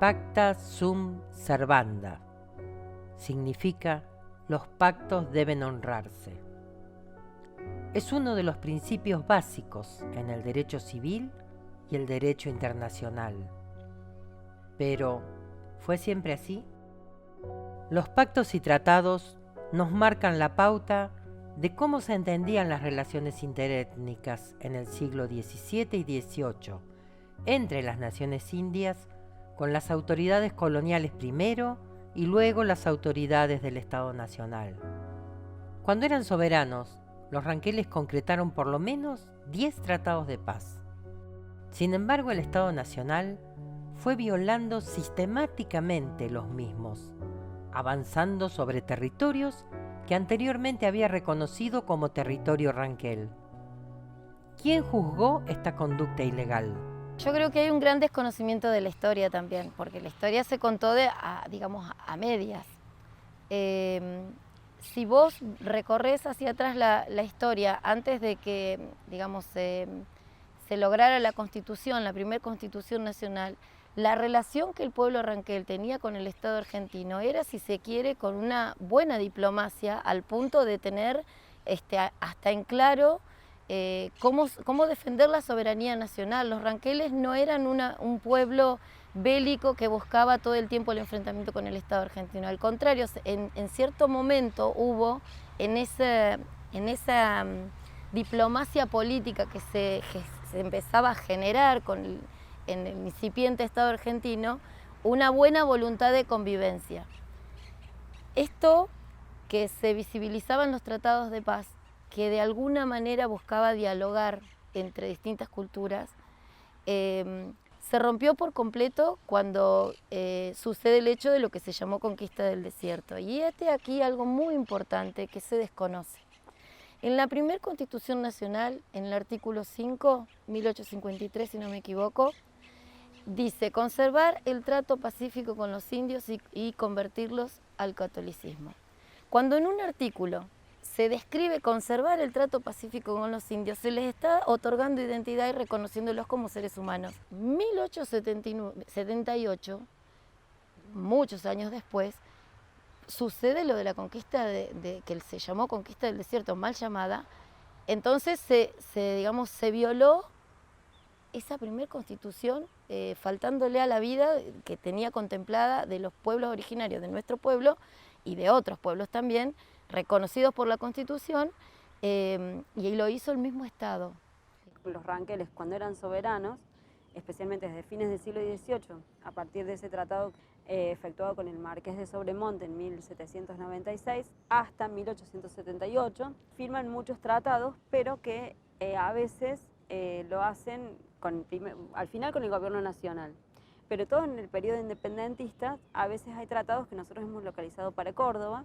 Pacta sum servanda. Significa los pactos deben honrarse. Es uno de los principios básicos en el derecho civil y el derecho internacional. Pero, ¿fue siempre así? Los pactos y tratados nos marcan la pauta de cómo se entendían las relaciones interétnicas en el siglo XVII y XVIII entre las naciones indias con las autoridades coloniales primero y luego las autoridades del Estado Nacional. Cuando eran soberanos, los ranqueles concretaron por lo menos 10 tratados de paz. Sin embargo, el Estado Nacional fue violando sistemáticamente los mismos, avanzando sobre territorios que anteriormente había reconocido como territorio ranquel. ¿Quién juzgó esta conducta ilegal? Yo creo que hay un gran desconocimiento de la historia también, porque la historia se contó a medias. Si vos recorres hacia atrás la historia, antes de que, se lograra la Constitución, la primera Constitución Nacional, la relación que el pueblo ranquel tenía con el Estado argentino era, si se quiere, con una buena diplomacia, al punto de tener hasta en claro cómo defender la soberanía nacional. Los ranqueles no eran un pueblo bélico que buscaba todo el tiempo el enfrentamiento con el Estado argentino. Al contrario, en cierto momento hubo en esa diplomacia política que se empezaba a generar en el incipiente Estado argentino, una buena voluntad de convivencia. Esto que se visibilizaba en los tratados de paz, que de alguna manera buscaba dialogar entre distintas culturas, se rompió por completo cuando sucede el hecho de lo que se llamó conquista del desierto. Y aquí algo muy importante que se desconoce. En la primera Constitución Nacional, en el artículo 5, 1853 si no me equivoco, dice conservar el trato pacífico con los indios y convertirlos al catolicismo. Cuando en un artículo se describe conservar el trato pacífico con los indios, se les está otorgando identidad y reconociéndolos como seres humanos. 1878, muchos años después, sucede lo de la conquista que se llamó conquista del desierto, mal llamada. Entonces se violó esa primera constitución, faltándole a la vida que tenía contemplada de los pueblos originarios de nuestro pueblo y de otros pueblos también, reconocidos por la Constitución, y lo hizo el mismo Estado. Los ranqueles, cuando eran soberanos, especialmente desde fines del siglo XVIII, a partir de ese tratado efectuado con el Marqués de Sobremonte en 1796 hasta 1878, firman muchos tratados, pero que a veces lo hacen al final con el gobierno nacional. Pero todo en el periodo independentista, a veces hay tratados que nosotros hemos localizado para Córdoba,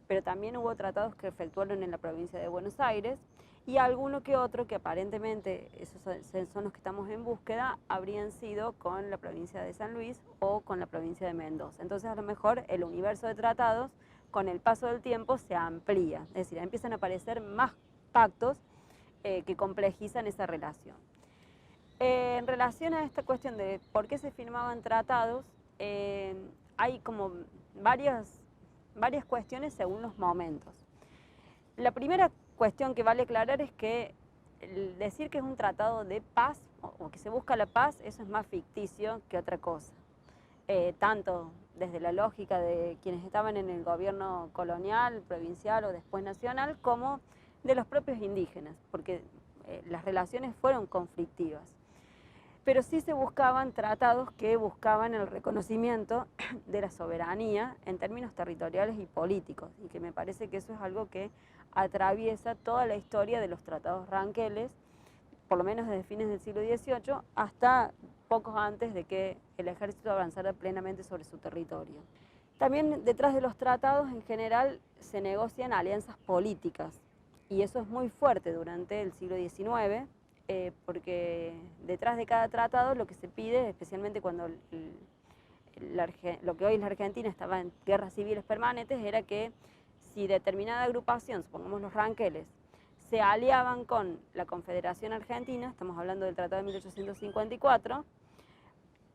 pero también hubo tratados que efectuaron en la provincia de Buenos Aires, y alguno que otro que aparentemente, esos son los que estamos en búsqueda, habrían sido con la provincia de San Luis o con la provincia de Mendoza. Entonces a lo mejor el universo de tratados con el paso del tiempo se amplía, es decir, empiezan a aparecer más pactos que complejizan esa relación. En relación a esta cuestión de por qué se firmaban tratados, hay como varias cuestiones según los momentos. La primera cuestión que vale aclarar es que decir que es un tratado de paz o que se busca la paz, eso es más ficticio que otra cosa. Tanto desde la lógica de quienes estaban en el gobierno colonial, provincial o después nacional, como de los propios indígenas, porque las relaciones fueron conflictivas. Pero sí se buscaban tratados que buscaban el reconocimiento de la soberanía en términos territoriales y políticos, y que me parece que eso es algo que atraviesa toda la historia de los tratados ranqueles, por lo menos desde fines del siglo XVIII hasta pocos antes de que el ejército avanzara plenamente sobre su territorio. También detrás de los tratados en general se negocian alianzas políticas, y eso es muy fuerte durante el siglo XIX, porque detrás de cada tratado lo que se pide, especialmente cuando lo que hoy es la Argentina estaba en guerras civiles permanentes, era que si determinada agrupación, supongamos los ranqueles, se aliaban con la Confederación Argentina, estamos hablando del Tratado de 1854,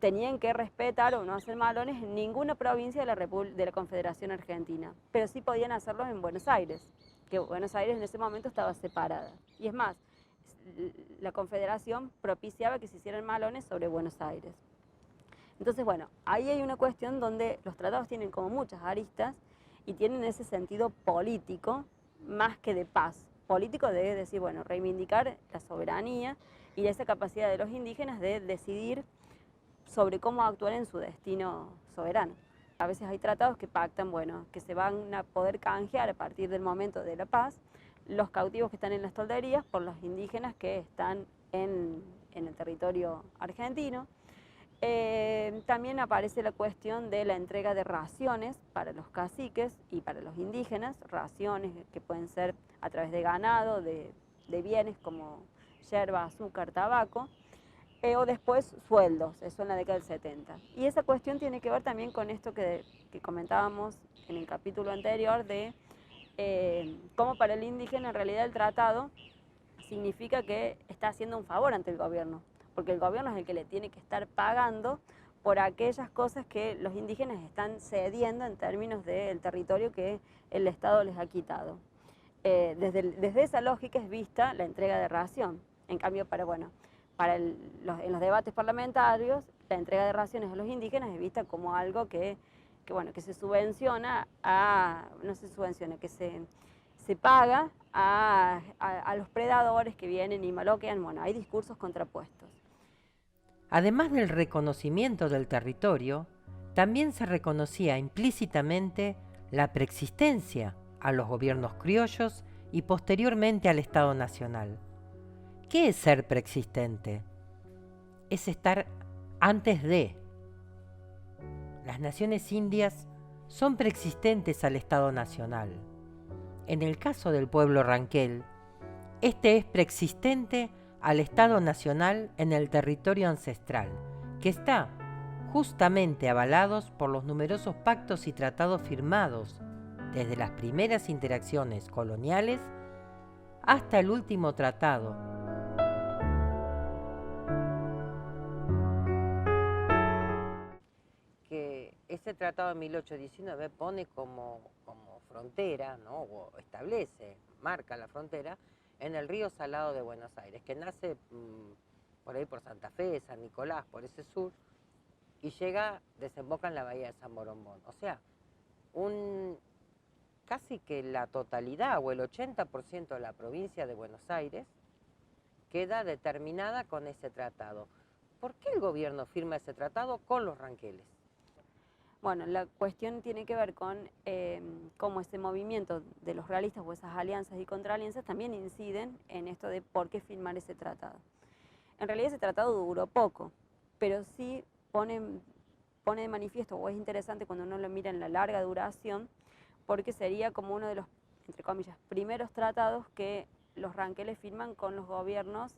tenían que respetar o no hacer malones en ninguna provincia de la Confederación Argentina, pero sí podían hacerlos en Buenos Aires, que Buenos Aires en ese momento estaba separada. Y es más, la Confederación propiciaba que se hicieran malones sobre Buenos Aires. Entonces, bueno, ahí hay una cuestión donde los tratados tienen como muchas aristas y tienen ese sentido político más que de paz. Político de decir, bueno, reivindicar la soberanía y esa capacidad de los indígenas de decidir sobre cómo actuar en su destino soberano. A veces hay tratados que pactan, bueno, que se van a poder canjear a partir del momento de la paz los cautivos que están en las tolderías por los indígenas que están en el territorio argentino. También aparece la cuestión de la entrega de raciones para los caciques y para los indígenas, raciones que pueden ser a través de ganado, de bienes como yerba, azúcar, tabaco, o después sueldos, eso en la década del 70. Y esa cuestión tiene que ver también con esto que comentábamos en el capítulo anterior de cómo para el indígena en realidad el tratado significa que está haciendo un favor ante el gobierno, porque el gobierno es el que le tiene que estar pagando por aquellas cosas que los indígenas están cediendo en términos del territorio que el Estado les ha quitado. Desde esa lógica es vista la entrega de ración. En cambio, en los debates parlamentarios, la entrega de raciones a los indígenas es vista como algo que se subvenciona que se paga a los predadores que vienen y maloquean. Bueno, hay discursos contrapuestos. Además del reconocimiento del territorio, también se reconocía implícitamente la preexistencia a los gobiernos criollos y posteriormente al Estado Nacional. ¿Qué es ser preexistente? Es estar antes de. Las naciones indias son preexistentes al Estado Nacional. En el caso del pueblo ranquel, este es preexistente al Estado Nacional en el territorio ancestral, que está justamente avalados por los numerosos pactos y tratados firmados desde las primeras interacciones coloniales hasta el último tratado. Que ese tratado de 1819 pone como frontera, ¿no? O establece, marca la frontera en el río Salado de Buenos Aires, que nace por ahí por Santa Fe, San Nicolás, por ese sur, y desemboca en la bahía de San Borombón. O sea, casi que la totalidad o el 80% de la provincia de Buenos Aires queda determinada con ese tratado. ¿Por qué el gobierno firma ese tratado con los ranqueles? Bueno, la cuestión tiene que ver con cómo ese movimiento de los realistas o esas alianzas y contraalianzas también inciden en esto de por qué firmar ese tratado. En realidad ese tratado duró poco, pero sí pone de manifiesto, o es interesante cuando uno lo mira en la larga duración, porque sería como uno de los, entre comillas, primeros tratados que los ranqueles firman con los gobiernos,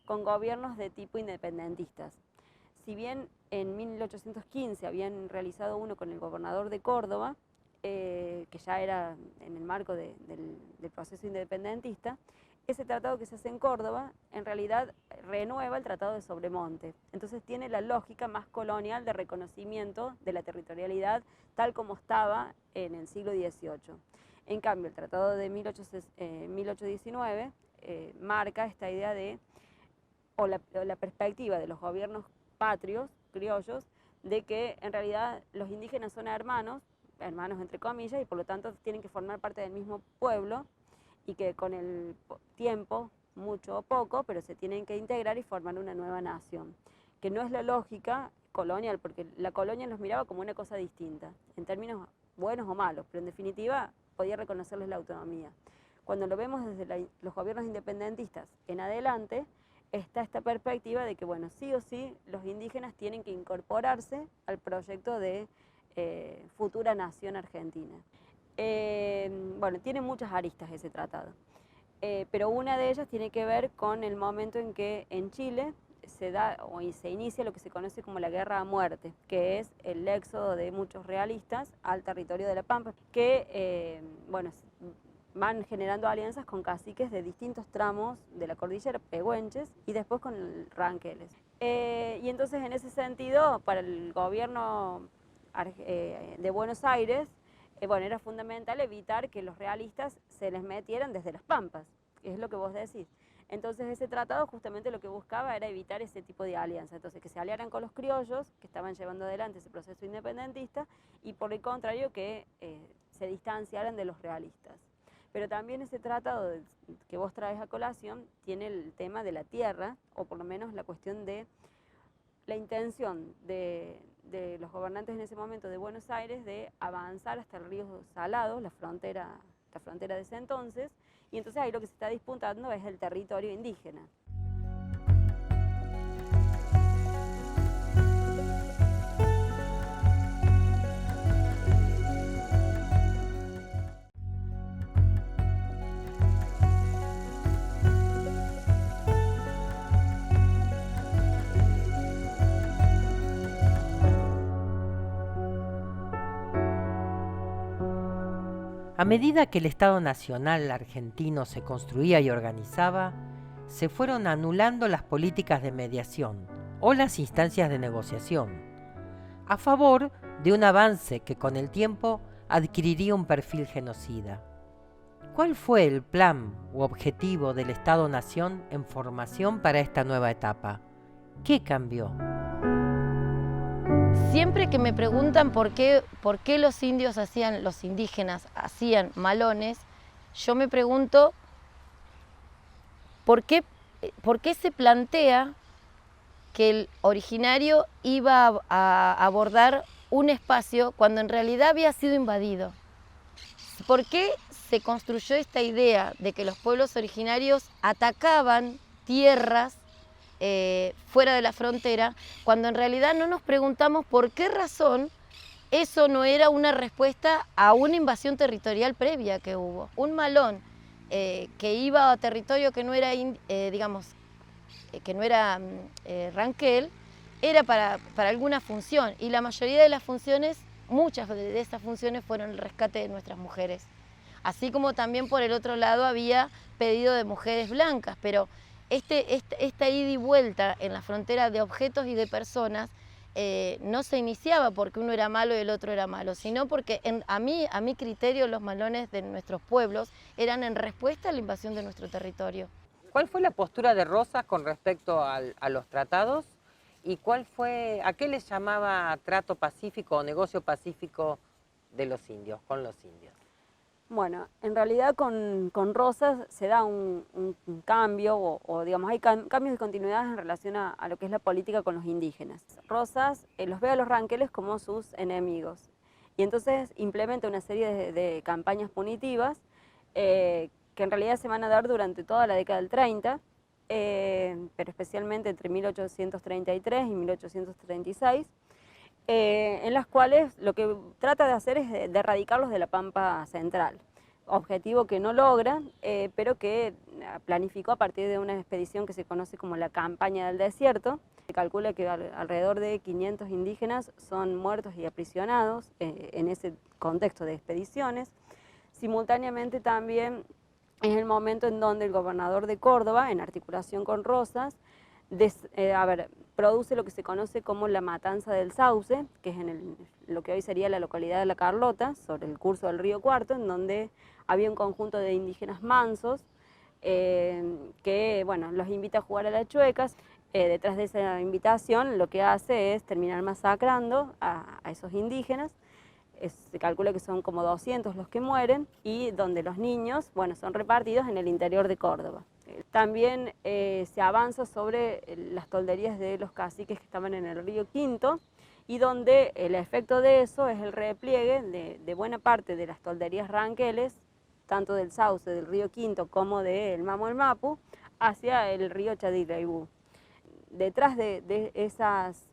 con gobiernos de tipo independentistas. Si bien en 1815 habían realizado uno con el gobernador de Córdoba, que ya era en el marco del proceso independentista, ese tratado que se hace en Córdoba en realidad renueva el Tratado de Sobremonte. Entonces tiene la lógica más colonial de reconocimiento de la territorialidad tal como estaba en el siglo XVIII. En cambio, el Tratado de 1819 marca esta idea o la perspectiva de los gobiernos patrios, criollos, de que en realidad los indígenas son hermanos entre comillas, y por lo tanto tienen que formar parte del mismo pueblo y que con el tiempo, mucho o poco, pero se tienen que integrar y formar una nueva nación, que no es la lógica colonial, porque la colonia los miraba como una cosa distinta, en términos buenos o malos, pero en definitiva podía reconocerles la autonomía. Cuando lo vemos desde los gobiernos independentistas en adelante, está esta perspectiva de que, bueno, sí o sí, los indígenas tienen que incorporarse al proyecto de futura nación argentina. Bueno, tiene muchas aristas ese tratado, pero una de ellas tiene que ver con el momento en que en Chile se inicia lo que se conoce como la guerra a muerte, que es el éxodo de muchos realistas al territorio de La Pampa, que van generando alianzas con caciques de distintos tramos de la cordillera, pehuenches, y después con ranqueles. Y entonces en ese sentido, para el gobierno de Buenos Aires, bueno, era fundamental evitar que los realistas se les metieran desde las pampas, que es lo que vos decís. Entonces ese tratado justamente lo que buscaba era evitar ese tipo de alianza, entonces que se aliaran con los criollos que estaban llevando adelante ese proceso independentista y por el contrario que se distanciaran de los realistas. Pero también ese tratado que vos traes a colación tiene el tema de la tierra, o por lo menos la cuestión de la intención de los gobernantes en ese momento de Buenos Aires de avanzar hasta el río Salado, la frontera de ese entonces, y entonces ahí lo que se está disputando es el territorio indígena. A medida que el Estado Nacional argentino se construía y organizaba, se fueron anulando las políticas de mediación o las instancias de negociación, a favor de un avance que con el tiempo adquiriría un perfil genocida. ¿Cuál fue el plan u objetivo del Estado-Nación en formación para esta nueva etapa? ¿Qué cambió? Siempre que me preguntan por qué los indígenas hacían malones, yo me pregunto por qué se plantea que el originario iba a abordar un espacio cuando en realidad había sido invadido. ¿Por qué se construyó esta idea de que los pueblos originarios atacaban tierras fuera de la frontera, cuando en realidad no nos preguntamos por qué razón eso no era una respuesta a una invasión territorial previa que hubo? Un malón que iba a territorio que no era, Ranquel, era para alguna función, y la mayoría de las funciones, muchas de esas funciones fueron el rescate de nuestras mujeres. Así como también por el otro lado había pedido de mujeres blancas, pero esta ida y vuelta en la frontera de objetos y de personas no se iniciaba porque uno era malo y el otro era malo, sino porque a mi criterio los malones de nuestros pueblos eran en respuesta a la invasión de nuestro territorio. ¿Cuál fue la postura de Rosas con respecto a los tratados? ¿Y a qué les llamaba trato pacífico o negocio pacífico de los indios, con los indios? Bueno, en realidad con Rosas se da un cambio, digamos, hay cambios de continuidad en relación a lo que es la política con los indígenas. Rosas los ve a los ranqueles como sus enemigos y entonces implementa una serie de campañas punitivas que en realidad se van a dar durante toda la década del 30, pero especialmente entre 1833 y 1836. En las cuales lo que trata de hacer es de erradicarlos de la Pampa Central, objetivo que no logra, pero que planificó a partir de una expedición que se conoce como la Campaña del Desierto. Se calcula que alrededor de 500 indígenas son muertos y aprisionados en ese contexto de expediciones. Simultáneamente también es el momento en donde el gobernador de Córdoba, en articulación con Rosas, produce lo que se conoce como la Matanza del Sauce, que es en lo que hoy sería la localidad de La Carlota, sobre el curso del río Cuarto, en donde había un conjunto de indígenas mansos que, bueno, los invita a jugar a las chuecas. Detrás de esa invitación lo que hace es terminar masacrando a esos indígenas. Se calcula que son como 200 los que mueren, y donde los niños, bueno, son repartidos en el interior de Córdoba. También se avanza sobre las tolderías de los caciques que estaban en el río Quinto, y donde el efecto de eso es el repliegue de buena parte de las tolderías ranqueles, tanto del Sauce, del río Quinto, como del Mamo el Mapu, hacia el río Chadilaibú. Detrás de esas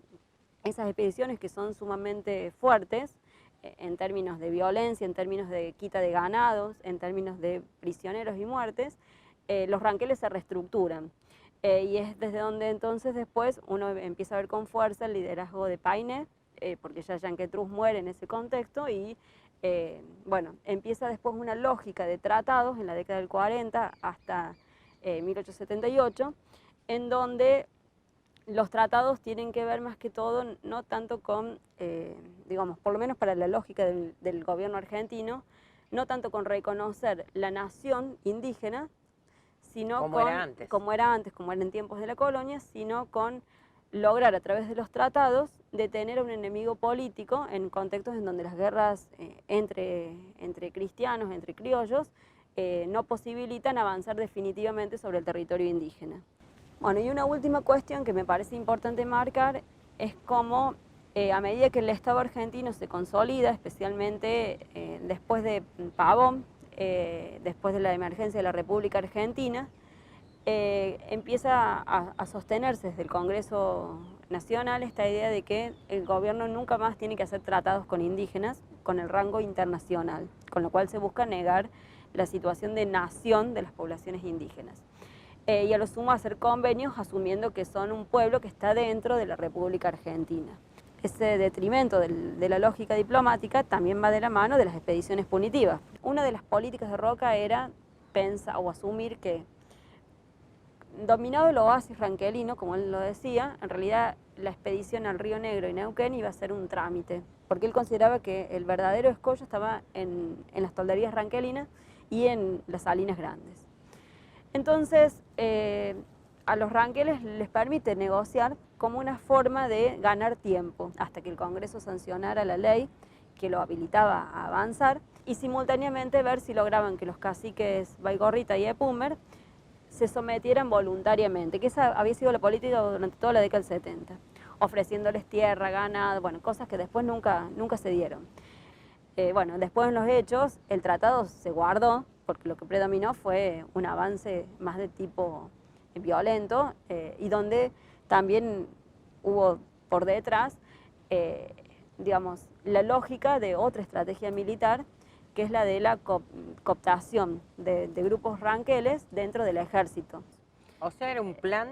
expediciones que son sumamente fuertes, en términos de violencia, en términos de quita de ganados, en términos de prisioneros y muertes, los ranqueles se reestructuran. Y es desde donde entonces después uno empieza a ver con fuerza el liderazgo de Paine, porque ya Yanquetruz muere en ese contexto, y bueno, empieza después una lógica de tratados en la década del 40 hasta 1878, en donde los tratados tienen que ver más que todo, no tanto con, digamos, por lo menos para la lógica del gobierno argentino, no tanto con reconocer la nación indígena, sino como era antes, como era en tiempos de la colonia, sino con lograr a través de los tratados detener a un enemigo político en contextos en donde las guerras entre cristianos, entre criollos, no posibilitan avanzar definitivamente sobre el territorio indígena. Bueno, y una última cuestión que me parece importante marcar es cómo a medida que el Estado argentino se consolida, especialmente después de Pavón, después de la emergencia de la República Argentina, empieza a sostenerse desde el Congreso Nacional esta idea de que el gobierno nunca más tiene que hacer tratados con indígenas con el rango internacional, con lo cual se busca negar la situación de nación de las poblaciones indígenas. Y a lo sumo hacer convenios asumiendo que son un pueblo que está dentro de la República Argentina. Ese detrimento de la lógica diplomática también va de la mano de las expediciones punitivas. Una de las políticas de Roca era pensar o asumir que, dominado el oasis ranquelino, como él lo decía, en realidad la expedición al Río Negro y Neuquén iba a ser un trámite, porque él consideraba que el verdadero escollo estaba en las tolderías ranquelinas y en las salinas grandes. Entonces, a los ranqueles les permite negociar como una forma de ganar tiempo, hasta que el Congreso sancionara la ley que lo habilitaba a avanzar, y simultáneamente ver si lograban que los caciques Baigorrita y Epumer se sometieran voluntariamente, que esa había sido la política durante toda la década del 70, ofreciéndoles tierra, ganado, bueno, cosas que después nunca se dieron. Bueno, después en los hechos el tratado se guardó, porque lo que predominó fue un avance más de tipo violento, y donde también hubo por detrás, digamos, la lógica de otra estrategia militar, que es la de la cooptación de grupos ranqueles dentro del ejército. O sea, era un plan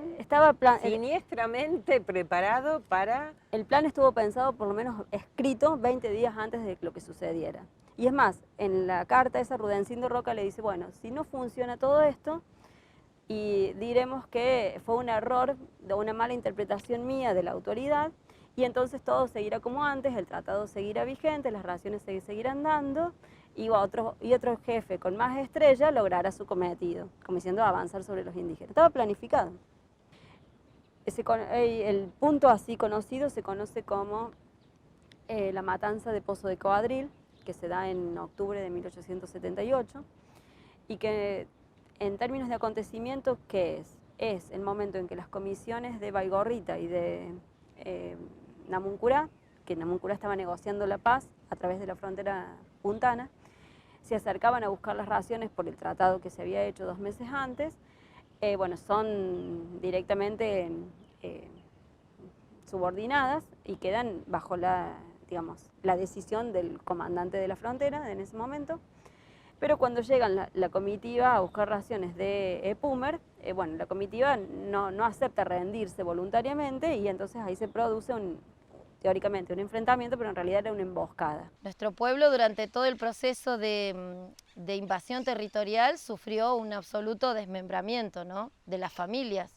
siniestramente preparado para... El plan estuvo pensado, por lo menos escrito, 20 días antes de lo que sucediera. Y es más, en la carta esa Rudencindo Roca le dice, bueno, si no funciona todo esto, y diremos que fue un error, de una mala interpretación mía de la autoridad, y entonces todo seguirá como antes, el tratado seguirá vigente, las raciones se seguirán dando, y otro jefe con más estrella logrará su cometido, como diciendo avanzar sobre los indígenas. Estaba planificado. El punto así conocido se conoce como la matanza de Pozo de Coadril, que se da en octubre de 1878, y que en términos de acontecimientos, ¿qué es? Es el momento en que las comisiones de Baigorrita y de Namuncurá, que Namuncurá estaba negociando la paz a través de la frontera puntana, se acercaban a buscar las raciones por el tratado que se había hecho 2 meses antes. Bueno, son directamente subordinadas y quedan bajo la decisión del comandante de la frontera en ese momento. Pero cuando llegan la comitiva a buscar raciones de Epumer, bueno, la comitiva no acepta rendirse voluntariamente, y entonces ahí se produce teóricamente un enfrentamiento, pero en realidad era una emboscada. Nuestro pueblo durante todo el proceso de invasión territorial sufrió un absoluto desmembramiento, ¿no?, de las familias.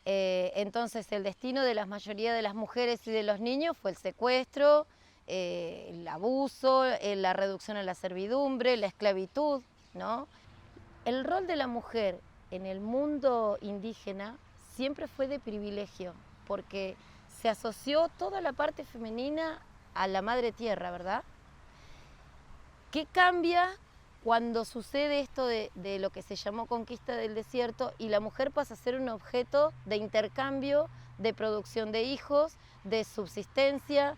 Entonces el destino de la mayoría de las mujeres y de los niños fue el secuestro, el abuso, la reducción a la servidumbre, la esclavitud, ¿no? El rol de la mujer en el mundo indígena siempre fue de privilegio, porque se asoció toda la parte femenina a la madre tierra, ¿verdad? ¿Qué cambia cuando sucede esto de lo que se llamó conquista del desierto y la mujer pasa a ser un objeto de intercambio, de producción de hijos, de subsistencia,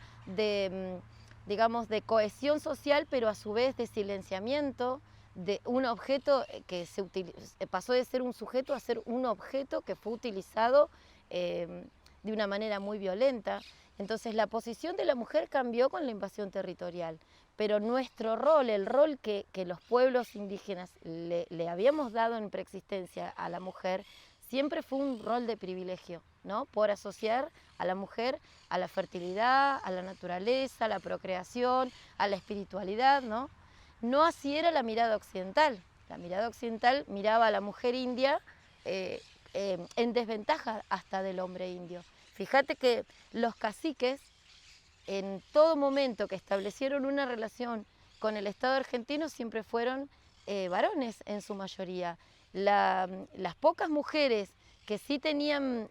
digamos, de cohesión social, pero a su vez de silenciamiento, de un objeto que pasó de ser un sujeto a ser un objeto que fue utilizado de una manera muy violenta? Entonces la posición de la mujer cambió con la invasión territorial, pero nuestro rol, el rol que los pueblos indígenas le habíamos dado en preexistencia a la mujer, siempre fue un rol de privilegio, ¿no?, por asociar a la mujer a la fertilidad, a la naturaleza, a la procreación, a la espiritualidad, ¿no? No así era la mirada occidental. La mirada occidental miraba a la mujer india en desventaja hasta del hombre indio. Fíjate que los caciques, en todo momento que establecieron una relación con el Estado argentino, siempre fueron varones en su mayoría. Las pocas mujeres que sí tenían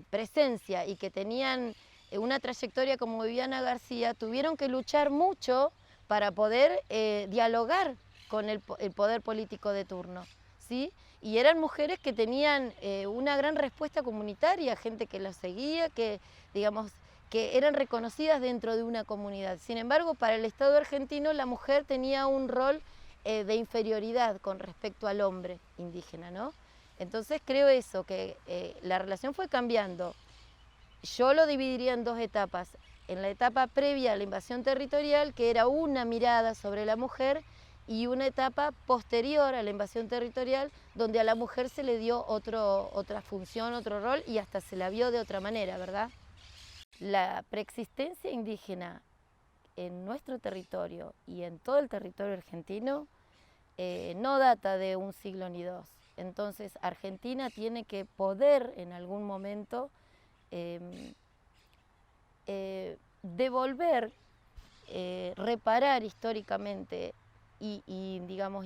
presencia y que tenían una trayectoria como Viviana García, tuvieron que luchar mucho para poder dialogar con el poder político de turno, ¿sí? Y eran mujeres que tenían una gran respuesta comunitaria, gente que las seguía, que, digamos, que eran reconocidas dentro de una comunidad. Sin embargo, para el Estado argentino la mujer tenía un rol de inferioridad con respecto al hombre indígena, ¿no? Entonces creo eso, que la relación fue cambiando. Yo lo dividiría en dos etapas. En la etapa previa a la invasión territorial, que era una mirada sobre la mujer, y una etapa posterior a la invasión territorial, donde a la mujer se le dio otra función, otro rol, y hasta se la vio de otra manera, ¿verdad? La preexistencia indígena en nuestro territorio y en todo el territorio argentino no data de un siglo ni dos. Entonces Argentina tiene que poder en algún momento devolver, reparar históricamente y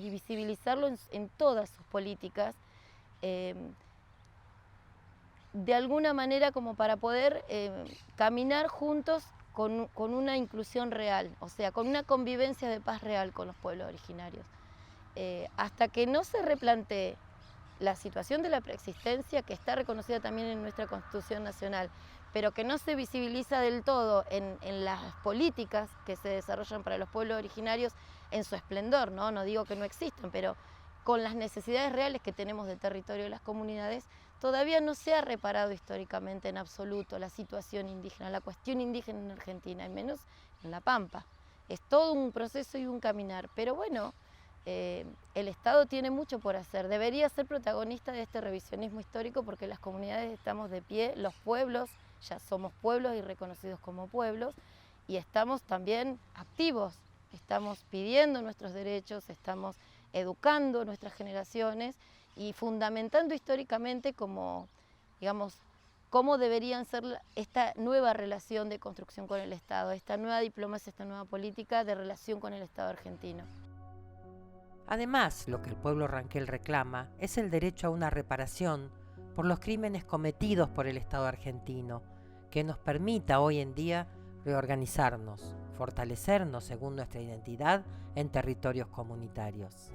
visibilizarlo en todas sus políticas, de alguna manera como para poder caminar juntos con una inclusión real, o sea, con una convivencia de paz real con los pueblos originarios. Hasta que no se replantee la situación de la preexistencia, que está reconocida también en nuestra Constitución Nacional, pero que no se visibiliza del todo en las políticas que se desarrollan para los pueblos originarios en su esplendor, ¿no? No digo que no existan, pero con las necesidades reales que tenemos del territorio de las comunidades, todavía no se ha reparado históricamente en absoluto la situación indígena, la cuestión indígena en Argentina, y menos en La Pampa. Es todo un proceso y un caminar, pero bueno, el Estado tiene mucho por hacer, debería ser protagonista de este revisionismo histórico, porque las comunidades estamos de pie, los pueblos, ya somos pueblos y reconocidos como pueblos, y estamos también activos, estamos pidiendo nuestros derechos, estamos educando nuestras generaciones y fundamentando históricamente como, digamos, cómo deberían ser esta nueva relación de construcción con el Estado, esta nueva diplomacia, esta nueva política de relación con el Estado argentino. Además, lo que el pueblo ranquel reclama es el derecho a una reparación por los crímenes cometidos por el Estado argentino, que nos permita hoy en día reorganizarnos, fortalecernos según nuestra identidad en territorios comunitarios.